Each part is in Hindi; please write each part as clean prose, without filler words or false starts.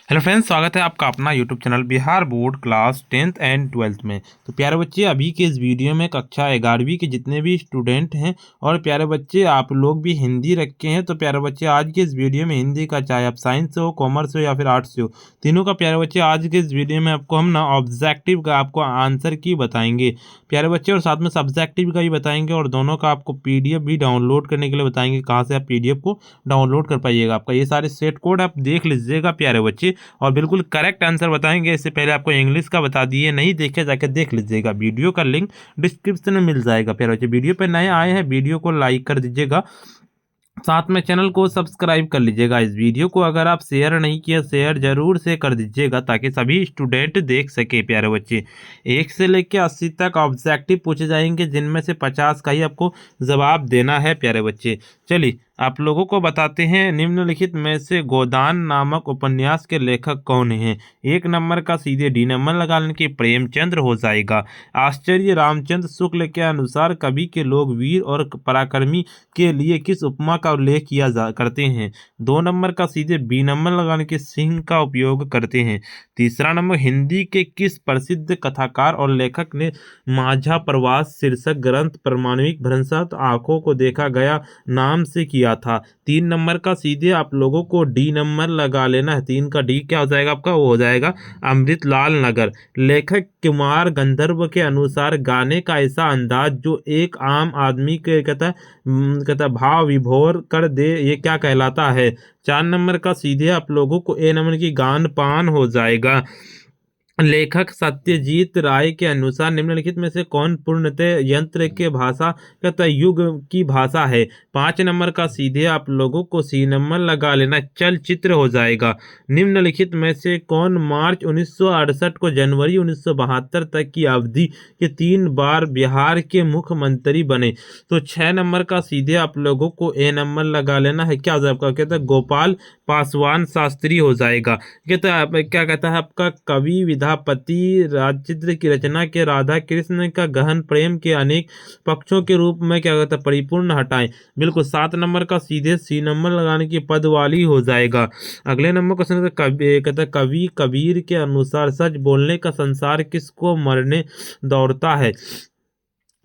हेलो फ्रेंड्स, स्वागत है आपका अपना YouTube channel Bihar board class 10th and 12th में। तो प्यारे बच्चे, अभी के इस वीडियो में कक्षा 11वीं के जितने भी स्टूडेंट हैं और प्यारे बच्चे आप लोग भी हिंदी रखे हैं, तो प्यारे बच्चे आज के इस वीडियो में हिंदी का, चाहे आप साइंस से हो, कॉमर्स से हो या फिर आर्ट्स से हो, तीनों का प्यारे बच्चे आज के इस वीडियो में आपको हम ना ऑब्जेक्टिव का आपको आंसर की बताएंगे प्यारे बच्चे, और साथ में सब्जेक्टिव का भी बताएंगे और दोनों का आपको पीडीएफ भी डाउनलोड करने के लिए बताएंगे कहाँ से आप पीडीएफ को डाउनलोड कर पाइएगा। आपका ये सारे सेट कोड आप देख लीजिएगा प्यारे बच्चे, और बिल्कुल करेक्ट आंसर बताएंगे। इससे पहले आपको इंग्लिश का बता दिए, नहीं देखे जाके देख लीजिएगा। वीडियो का लिंक डिस्क्रिप्शन में मिल जाएगा प्यारे बच्चे। वीडियो पे नए आए हैं, वीडियो को लाइक कर दीजिएगा, साथ में चैनल को सब्सक्राइब कर लीजिएगा। इस वीडियो को अगर आप शेयर नहीं किया, शेयर जरूर से कर दीजिएगा ताकि सभी स्टूडेंट देख सके प्यारे बच्चे। 1 से लेकर 80 तक ऑब्जेक्टिव पूछे जाएंगे, जिनमें से 50 का ही आपको जवाब देना है प्यारे बच्चे। चलिए आप लोगों को बताते हैं, निम्नलिखित में से गोदान नामक उपन्यास के लेखक कौन हैं। 1 नंबर का सीधे डी नंबर लगा लेने की प्रेमचंद्र हो जाएगा। आश्चर्य रामचंद्र शुक्ल के अनुसार कवि के लोग वीर और पराक्रमी के लिए किस उपमा का उल्लेख करते हैं। 2 नंबर का सीधे बी नंबर लगाने के सिंह का उपयोग करते हैं। तीसरा नंबर, हिंदी के किस प्रसिद्ध कथाकार और लेखक ने माझा प्रवास शीर्षक ग्रंथ परमाणविक भ्रंशत आंखों को देखा गया नाम से किया था। 3 नंबर का सीधे आप लोगों को डी नंबर लगा लेना है। 3 का डी क्या हो जाएगा आपका, वो हो जाएगा अमृतलाल नगर। लेखक कुमार गंधर्व के अनुसार गाने का ऐसा अंदाज जो एक आम आदमी के कहता भाव विभोर कर दे, ये क्या कहलाता है। 4 नंबर का सीधे आप लोगों को ए नंबर की गान पान हो जाएगा। लेखक सत्यजीत राय के अनुसार निम्नलिखित में से कौन पूर्णतः यंत्र के भाषा कहता युग की भाषा है। 5 नंबर का सीधे आप लोगों को सी नंबर लगा लेना, चलचित्र हो जाएगा। निम्नलिखित में से कौन मार्च 1968 को जनवरी 1972 तक की अवधि के 3 बार बिहार के मुख्यमंत्री बने। तो 6 नंबर का सीधे आप लोगों को ए नंबर लगा लेना है। क्या आपका कहता है, गोपाल पासवान शास्त्री हो जाएगा। कहता है क्या कहता है आपका, कवि विद्यापति राजचित्र की रचना के राधा कृष्ण का गहन प्रेम के अनेक पक्षों के रूप में क्या कहता है परिपूर्ण हटाएं। बिल्कुल 7 नंबर का सीधे सी नंबर लगाने की पद वाली हो जाएगा। अगले नंबर क्वेश्चन कहता है, कवि कबीर के अनुसार सच बोलने का संसार किसको मरने दौड़ता है।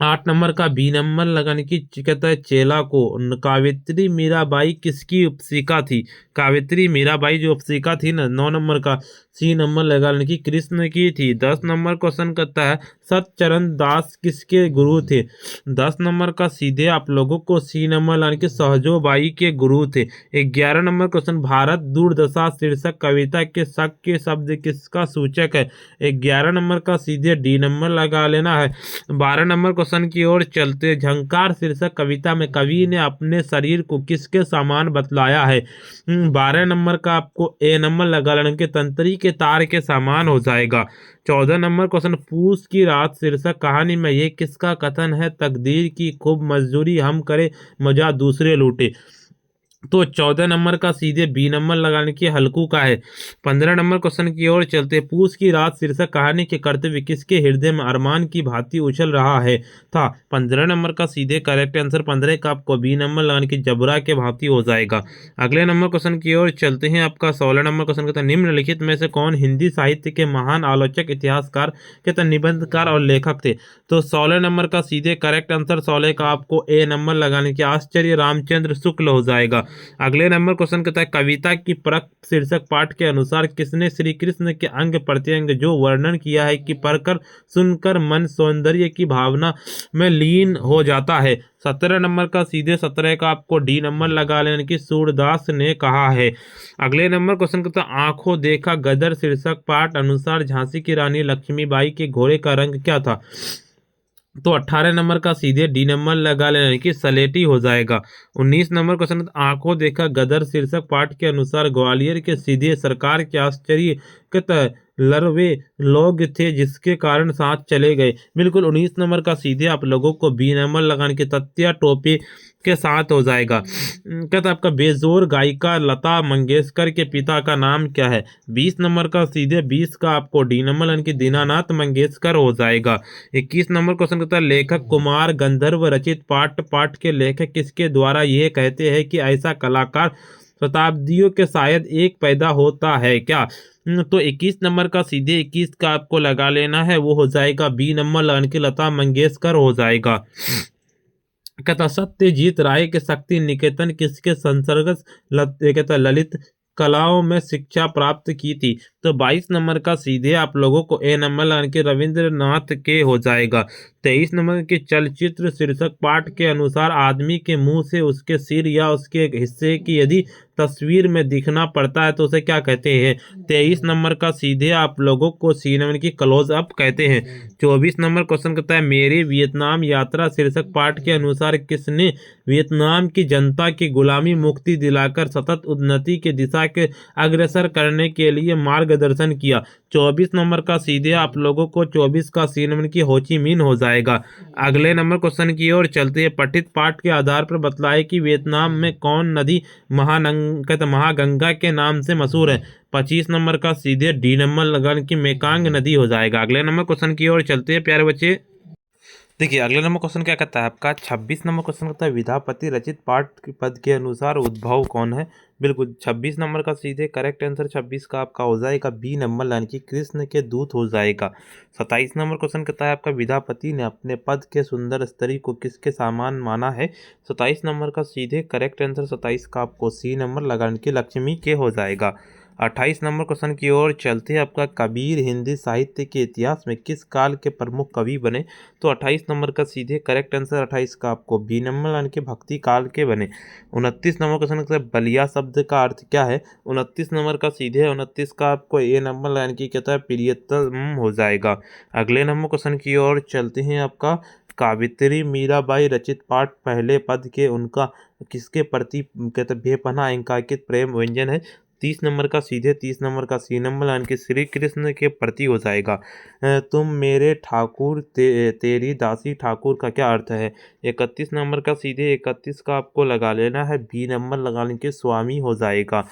8 नंबर का बी नंबर लगाने की कहता है चेला को। कावेत्री मीराबाई किसकी उपसिका थी। कावेत्री मीराबाई जो उपसिका थी ना। 9 नंबर का सी नंबर लगाने की कृष्ण की थी। 10 नंबर क्वेश्चन करता है, सतचरण दास किसके गुरु थे। 10 नंबर का सीधे आप लोगों को सी नंबर लगाने की सहजोबाई के गुरु थे। 11 नंबर क्वेश्चन, भारत दुर्दशा शीर्षक कविता के शक के शब्द किसका सूचक है। 11 नंबर का सीधे डी नंबर लगा लेना है। 12 नंबर क्वेश्चन की ओर चलते, झंकार शीर्षक कविता में कवि ने अपने शरीर को किसके समान बतलाया है। 12 नंबर का आपको ए नंबर लगा लेने के तंत्री के तार के समान हो जाएगा। 14 नंबर क्वेश्चन, पूस की रात शीर्षक कहानी में ये किसका कथन है। तकदीर की खूब मजदूरी हम करे, मजा दूसरे लूटे। तो 14 नंबर का सीधे बी नंबर लगाने की हल्कू का है। 15 नंबर क्वेश्चन की ओर चलते, पूस की रात शीर्षक कहानी के कर्तव्य किसके हृदय में अरमान की भांति उछल रहा है था। 15 नंबर का सीधे करेक्ट आंसर 15 का आपको बी नंबर लगाने की जबरा के भांति हो जाएगा। अगले नंबर क्वेश्चन की ओर चलते हैं। आपका 16 नंबर क्वेश्चन कहता है, निम्नलिखित में से कौन हिंदी साहित्य के महान आलोचक, इतिहासकार, कहता निबंधकार और लेखक थे। तो 16 नंबर का सीधे करेक्ट आंसर 16 का आपको ए नंबर लगाने की आश्चर्य रामचंद्र शुक्ल हो जाएगा। अगले नंबर क्वेश्चन कहता है, कविता की परख शीर्षक पाठ के अनुसार किसने श्री कृष्ण के अंग प्रत्यंग जो वर्णन किया है कि पढ़कर सुनकर मन सौंदर्य की भावना में लीन हो जाता है। 17 नंबर का सीधे 17 का आपको डी नंबर लगा लेने की सूरदास ने कहा है। अगले नंबर क्वेश्चन कहता है, आंखों देखा गदर शीर्षक पाठ अनुसार झांसी की रानी लक्ष्मीबाई के घोड़े का रंग क्या था। तो 18 नंबर का सीधे डी नंबर लगा लेने की सलेटी हो जाएगा। 19 नंबर क्वेश्चन, आंखों देखा गदर शीर्षक पाठ के अनुसार ग्वालियर के सीधे सरकार के आश्चर्य लरवे लोग थे जिसके कारण साथ चले गए। बिल्कुल 19 नंबर का सीधे आप लोगों को बी नंबर लगाने की तत्या टोपी के साथ हो जाएगा। कहता आपका बेजोर गायिका लता मंगेशकर के पिता का नाम क्या है। 20 नंबर का सीधे 20 का आपको डी नंबर यानी कि दीनानाथ मंगेशकर हो जाएगा। 21 नंबर क्वेश्चन कहता है, लेखक कुमार गंधर्व रचित पाठ के लेखक किसके द्वारा यह कहते हैं कि ऐसा कलाकार शताब्दियों के शायद एक पैदा होता है क्या। तो 21 नंबर का सीधे 21 का आपको लगा लेना है, वो हो जाएगा बी नंबर लगाने के लता मंगेशकर हो जाएगा। कहता सत्यजीत राय के शक्ति निकेतन किसके संसर्ग कहता ललित कलाओं में शिक्षा प्राप्त की थी। तो 22 नंबर का सीधे आप लोगों को ए नंबर लगाने के रविंद्रनाथ के हो जाएगा। 23 नंबर के चलचित्र शीर्षक पाठ के अनुसार आदमी के मुंह से उसके सिर या उसके एक हिस्से की यदि तस्वीर में दिखना पड़ता है तो उसे क्या कहते हैं। 23 नंबर का सीधे आप लोगों को सी नंबर की क्लोज अप कहते हैं। 24 नंबर क्वेश्चन कहता है मेरी वियतनाम यात्रा शीर्षक पाठ के अनुसार किसने वियतनाम की जनता की गुलामी मुक्ति दिलाकर सतत उन्नति की दिशा के अग्रसर करने के लिए मार्गदर्शन किया। 24 नंबर का सीधे आप लोगों को 24 का सी नंबर की होची मिन हो जाएगा। अगले नंबर क्वेश्चन की ओर चलते हैं। पठित पाठ के आधार पर बतलाए कि वियतनाम में कौन नदी महागंगा के नाम से मशहूर है। 25 नंबर का सीधे डी नंबर लगाने की मेकांग नदी हो जाएगा। अगले नंबर क्वेश्चन की ओर चलते हैं प्यारे बच्चे। देखिए अगले नंबर क्वेश्चन क्या कहता है आपका 26 नंबर क्वेश्चन कहता है विधापति रचित पाठ के पद के अनुसार उद्भव कौन है। बिल्कुल 26 नंबर का सीधे करेक्ट आंसर 26 का आपका हो जाएगा बी नंबर यानी कि कृष्ण के दूत हो जाएगा। 27 नंबर क्वेश्चन कहता है आपका विधापति ने अपने पद के सुंदर स्त्री को किसके समान माना है। 27 नंबर का सीधे करेक्ट आंसर 27 का आपको सी नंबर लगाने की लक्ष्मी के हो जाएगा। 28 नंबर क्वेश्चन की ओर चलते हैं। आपका कबीर हिंदी साहित्य के इतिहास में किस काल के प्रमुख कवि बने। तो 28 नंबर का सीधे करेक्ट आंसर 28 का आपको बी नंबर यानी कि भक्ति काल के बने। 29 नंबर क्वेश्चन कहता है बलिया शब्द का अर्थ क्या है। 29 नंबर का सीधे 29 का आपको ए नंबर यानी कि कहता है प्रियतम हो जाएगा। अगले नंबर क्वेश्चन की ओर चलते हैं। आपका कावित्री मीराबाई रचित पाठ पहले पद के उनका किसके प्रति कहते बेपनाह एकांकित प्रेम व्यंजन है। 30 नंबर का सीधे 30 नंबर का सी नंबर यानी कि श्री कृष्ण के प्रति हो जाएगा। तुम मेरे ठाकुर तेरी दासी ठाकुर का क्या अर्थ है। 31 नंबर का सीधे 31 का आपको लगा लेना है बी नंबर लगाने के स्वामी हो जाएगा।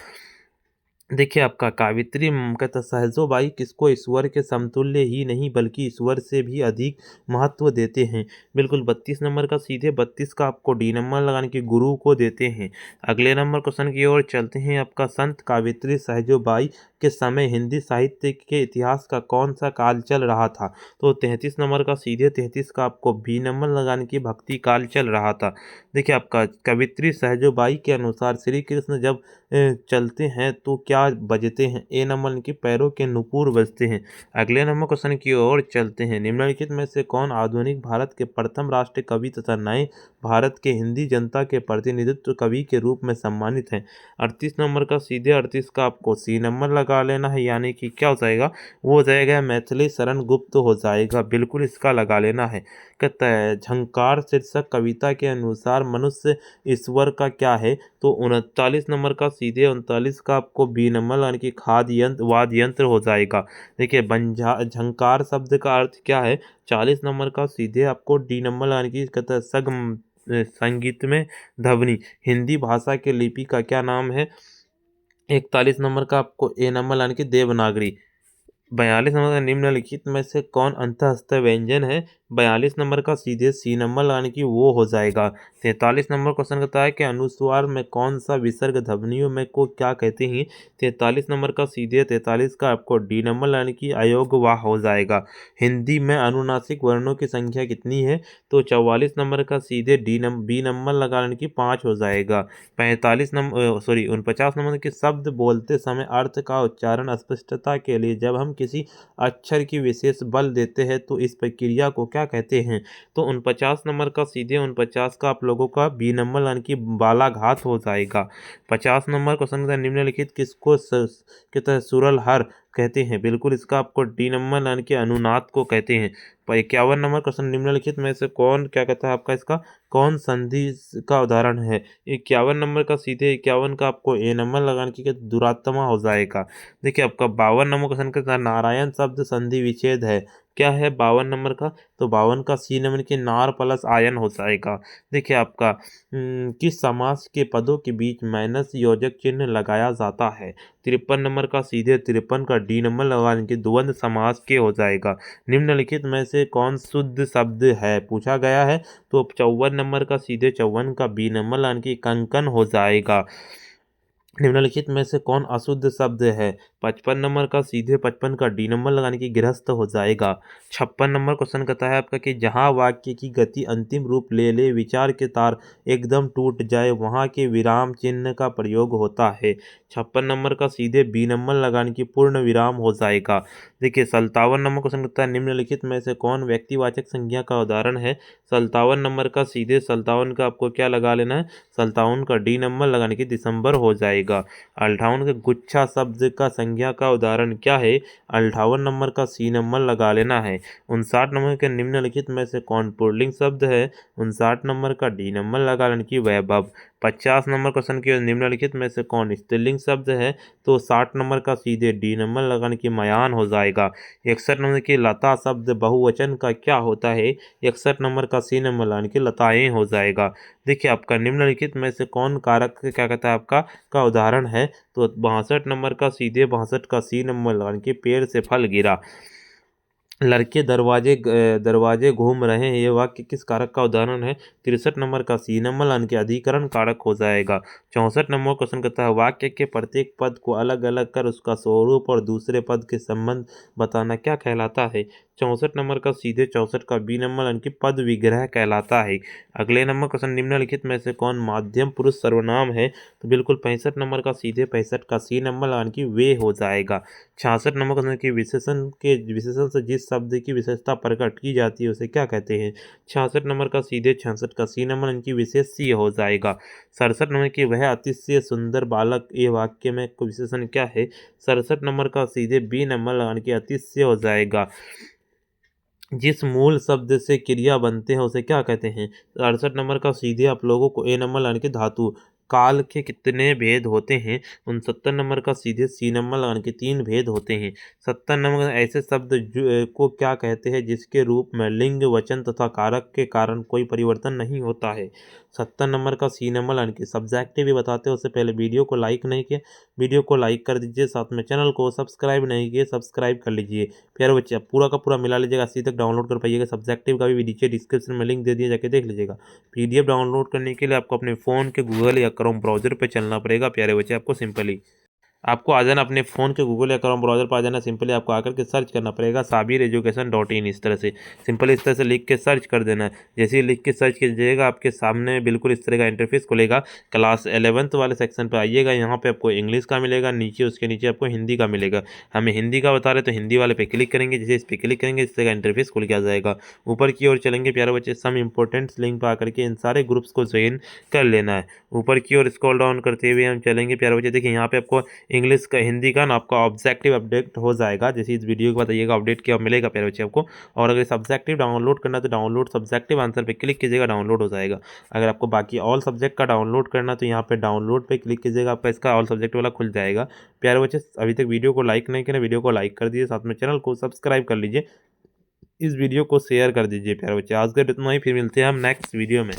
देखिए आपका कावित्री कहता सहजोबाई किसको ईश्वर के समतुल्य ही नहीं बल्कि ईश्वर से भी अधिक महत्व देते हैं। बिल्कुल 32 नंबर का सीधे 32 का आपको डी नंबर लगाने के गुरु को देते हैं। अगले नंबर क्वेश्चन की ओर चलते हैं। आपका संत कावित्री सहजोबाई के समय हिंदी साहित्य के इतिहास का कौन सा काल चल रहा था। तो 33 नंबर का सीधे 33 का आपको बी नंबर लगाने की भक्ति काल चल रहा था। देखिए आपका कवित्री सहजोबाई के अनुसार श्री कृष्ण जब चलते हैं तो क्या बजते हैं। ए नंबर इनके पैरों के नुपुर बजते हैं। अगले नंबर क्वेश्चन की ओर चलते हैं। निम्नलिखित में से कौन आधुनिक भारत के प्रथम राष्ट्रीय कवि तथा नए भारत के हिंदी जनता के प्रतिनिधित्व कवि के रूप में सम्मानित हैं। 38 नंबर का सीधे 38 का आपको सी नंबर लगा लेना है यानी कि क्या हो जाएगा वो हो जाएगा मैथिली शरण गुप्त हो जाएगा। बिल्कुल इसका लगा लेना है। कहता है झंकार शीर्षक कविता के अनुसार मनुष्य ईश्वर का क्या है। तो 39 नंबर का सीधे 39 का आपको बी नंबर यानी कि खाद्य यंत्र वाद्य यंत्र हो जाएगा। देखिए झंकार शब्द का अर्थ क्या है। 40 नंबर का सीधे आपको डी नंबर यानी कि कहता है संगीत में ध्वनि हिंदी भाषा के लिपि का क्या नाम है। 41 नंबर का आपको ए नंबर यानी कि देवनागरी। 42 नंबर का निम्नलिखित में से कौन अंतःस्थ व्यंजन है। 42 नंबर का सीधे सी नंबर यानी कि वो हो जाएगा। 43 नंबर क्वेश्चन कहता है कि अनुस्वार में कौन सा विसर्ग ध्वनियों में को क्या कहते हैं। 43 नंबर का सीधे 43 का आपको डी नंबर यानी कि अयोग वाह हो जाएगा। हिंदी में अनुनासिक वर्णों की संख्या कितनी है। तो 44 नंबर का सीधे बी नंबर लगाने की 5 हो जाएगा। 45 नंबर 49 नंबर के शब्द बोलते समय अर्थ का उच्चारण स्पष्टता के लिए जब हम किसी अक्षर की विशेष बल देते हैं तो इस प्रक्रिया को क्या कहते हैं। तो 49 नंबर का सीधे 49 का आप लोगों का बी नंबर यानी कि बालाघात हो जाएगा। 50 नंबर क्वेश्चन निम्नलिखित किसको कहते हैं सुरल हर कहते हैं। बिल्कुल इसका आपको डी नंबर यानी कि अनुनाद को कहते हैं। 51 नंबर क्वेश्चन निम्नलिखित में से कौन क्या कहता है आपका इसका कौन संधि का उदाहरण है। 51 नंबर का सीधे 51 का आपको ए नंबर लगाने की दुरात्मा हो जाएगा। देखिए आपका 52 नंबर क्वेश्चन का नारायण शब्द संधि विच्छेद है क्या है 52 नंबर का। तो 52 का सी नंबर के नार प्लस आयन हो जाएगा। देखिए आपका किस समास के पदों के बीच माइनस योजक चिन्ह लगाया जाता है। 53 नंबर का सीधे 53 का डी नंबर लगाने के द्वंद्व समास के हो जाएगा। निम्नलिखित में से कौन शुद्ध शब्द है पूछा गया है। तो 54 नंबर का सीधे 54 का बी नंबर यानी कि कंकन हो जाएगा। निम्नलिखित में से कौन अशुद्ध शब्द है? 55 नंबर का सीधे 55 का डी नंबर लगाने की गिरहस्त हो जाएगा। 56 नंबर क्वेश्चन कहता है आपका कि जहां वाक्य की गति अंतिम रूप ले ले, विचार के तार एकदम टूट जाए, वहां के विराम चिन्ह का प्रयोग होता है। 56 नंबर का सीधे बी नंबर लगाने की पूर्ण विराम हो जाएगा। देखिए 57 नंबर क्वेश्चन कहता है निम्नलिखित में से कौन व्यक्तिवाचक संज्ञा का उदाहरण है? 57 नंबर का सीधे 57 का आपको क्या लगा लेना है? 57 का डी नंबर लगाने की दिसंबर हो जाएगा। 58 के गुच्छा शब्द का संज्ञा का उदाहरण क्या है? 58 नंबर का सी नंबर लगा लेना है। 59 नंबर के निम्नलिखित में से कौन पुल्लिंग शब्द है? 59 नंबर का डी नंबर लगा लेने की वैभव। 50 नंबर क्वेश्चन के निम्नलिखित में से कौन स्त्रीलिंग शब्द है? तो 60 नंबर का सीधे डी नंबर लगाने की मयान हो जाएगा। 61 नंबर की लता शब्द बहुवचन का क्या होता है? 61 नंबर का सी नंबर लगाने की लताएं हो जाएगा। देखिए आपका निम्नलिखित में से कौन कारक क्या कहता है आपका का उदाहरण है? तो 62 नंबर का सीधे 62 का सी नंबर लगाने के पेड़ से फल गिरा। लड़के दरवाजे घूम रहे हैं, ये वाक्य किस कारक का उदाहरण है? 63 नंबर का सी नंबर लाने के अधिकरण कारक हो जाएगा। 64 नंबर क्वेश्चन कहता है वाक्य के प्रत्येक पद को अलग अलग कर उसका स्वरूप और दूसरे पद के संबंध बताना क्या कहलाता है? 64 नंबर का सीधे 64 का बी नंबर लाने की पद विग्रह कहलाता है। अगले नंबर क्वेश्चन निम्नलिखित में से कौन माध्यम पुरुष सर्वनाम है? तो बिल्कुल 65 नंबर का सीधे 65 का सी नंबर लाने की वे हो जाएगा। 66 नंबर क्वेश्चन की विशेषण से जिस शब्द की विशेषता प्रकट की जाती है उसे क्या कहते हैं? 66 नंबर का सीधे 66 का सी नंबर इनकी विशेष्य हो जाएगा। 67 नंबर की वह अतिशय सुंदर बालक, ये वाक्य में विशेषण क्या है? 67 नंबर का सीधे बी नंबर लगाने की अतिशय हो जाएगा। जिस मूल शब्द से क्रिया बनते हैं उसे क्या कहते हैं? 68 नंबर का सीधे आप लोगों को ए नंबर लगाने की धातु। काल के कितने भेद होते हैं? 69 नंबर का सीधे सी नंबर लगाने के 3 भेद होते हैं। 70 नंबर का ऐसे शब्द को क्या कहते हैं जिसके रूप में लिंग, वचन तथा कारक के कारण कोई परिवर्तन नहीं होता है? 70 नंबर का सी नंबर लगाने की सब्जेक्टिव भी बताते हैं। उससे पहले वीडियो को लाइक नहीं किया, वीडियो को लाइक कर दीजिए, साथ में चैनल को सब्सक्राइब नहीं किए सब्सक्राइब कर लीजिए। प्यारे बच्चे आप पूरा का पूरा मिला लीजिएगा, अस्सी तक डाउनलोड कर पाइएगा। सब्जेक्टिव का भी नीचे डिस्क्रिप्शन में लिंक दे दिया, जाके देख लीजिएगा। पीडीएफ डाउनलोड करने के लिए आपको अपने फ़ोन के गूगल या क्रोम ब्राउजर पे चलना पड़ेगा। प्यारे बच्चे आपको सिंपली आपको आ जाना अपने फ़ोन के गूगल या क्रोम ब्राउज़र पर आ जाना। सिंपली आपको आकर के सर्च करना पड़ेगा sabireducation.in, इस तरह से सिंपली इस तरह से लिख के सर्च कर देना है। जैसे ही लिख के सर्च कीजिएगा आपके सामने बिल्कुल इस तरह का इंटरफेस खुलेगा। क्लास 11th वाले सेक्शन पर आइएगा, यहाँ पे आपको इंग्लिश का मिलेगा, नीचे उसके नीचे आपको हिंदी का मिलेगा। हमें हिंदी का बता रहे तो हिंदी वाले पे क्लिक करेंगे। जैसे इस पर क्लिक करेंगे इस तरह का इंटरफेस खुल के आ जाएगा। ऊपर की ओर चलेंगे प्यारे बच्चे, सम इंपॉर्टेंट्स लिंक पर आकर के इन सारे ग्रुप्स को ज्वाइन कर लेना है। ऊपर की ओर स्क्रॉल डाउन करते हुए हम चलेंगे प्यारे बच्चे, देखिए यहाँ पे आपको इंग्लिश का हिंदी का ना आपका ऑब्जेक्टिव अपडेट हो जाएगा। जैसे इस वीडियो को बताइएगा अपडेट क्या मिलेगा प्यारे बच्चे आपको। और अगर सब्जेक्टिव डाउनलोड करना तो डाउनलोड सब्जेक्टिव आंसर पे क्लिक कीजिएगा, डाउनलोड हो जाएगा। अगर आपको बाकी ऑल सब्जेक्ट का डाउनलोड करना तो यहाँ पे डाउनलोड पे क्लिक कीजिएगा, आपका इसका ऑल सब्जेक्ट वाला खुल जाएगा। प्यारे बच्चे अभी तक वीडियो को लाइक नहीं किया, वीडियो को लाइक कर दीजिए, साथ में चैनल को सब्सक्राइब कर लीजिए, इस वीडियो को शेयर कर दीजिए। प्यारे बच्चे आज का इतना ही, फिर मिलते हैं हम नेक्स्ट वीडियो में।